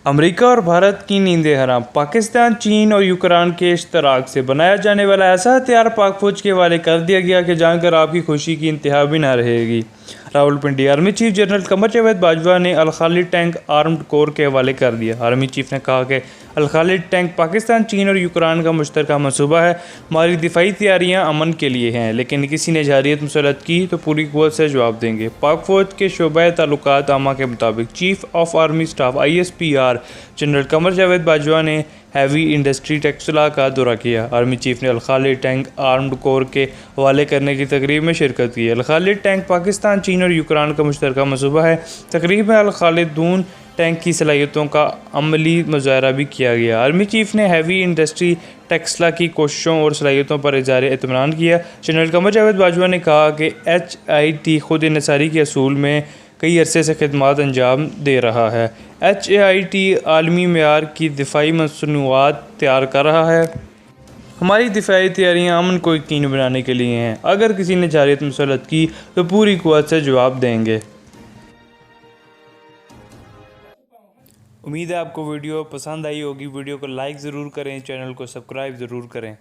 America और भारत की नींदें हराम। पाकिस्तान, चीन और यूक्रेन के इश्तराक से बनाया जाने वाला ऐसा हथियार पाक फौज के हवाले कर दिया गया कि जानकर आपकी खुशी की इंतहा भी ना रहेगी। Rawalpindi army chief general Qamar Javed Bajwa ने अल खालिद टैंक आर्म्ड कोर के हवाले कर दिया। आर्मी चीफ ने कहा कि अल खालिद टैंक पाकिस्तान, चीन और यूक्रेन का मुश्तरका मनसूबा है। हमारी दिफाई तैयारियाँ अमन के लिए हैं, लेकिन किसी ने जहरीत मुसलत की तो पूरी कुव्वत से जवाब देंगे। पाक फौज के शोबा ताल्लुकात आमा के मुताबिक chief of army staff ISPR general Qamar Javed Bajwa ने हैवी इंडस्ट्री टेक्सला का दौरा किया। आर्मी चीफ ने अल खालिद टैंक आर्म्ड कोर के हवाले करने की तकरीब में शिरकत की। अल खालिद टैंक पाकिस्तान, चीन और यूक्रेन का मुश्तरका मनसूबा है। तकरीब में अल खालिद दून टैंक की सलाहियतों का अमली मुजाहरा भी किया गया। आर्मी चीफ ने हैवी इंडस्ट्री टेक्सला की कोशिशों और सलाहियतों पर इज़हार इत्मीनान किया। जनरल कमर जावेद बाजवा ने कहा कि HIT खुद इन्हसारी के असूल में कई अरसे से खिदमात अंजाम दे रहा है। HIT आलमी मेयार की दिफाई मसनूआत तैयार कर रहा है। हमारी दिफाई तैयारियाँ अमन को यकीनी बनाने के लिए हैं। अगर किसी ने जारियत मुसलत की तो पूरी कुव्वत से जवाब देंगे। उम्मीद है आपको वीडियो पसंद आई होगी। वीडियो को लाइक ज़रूर करें, चैनल को सब्सक्राइब ज़रूर करें।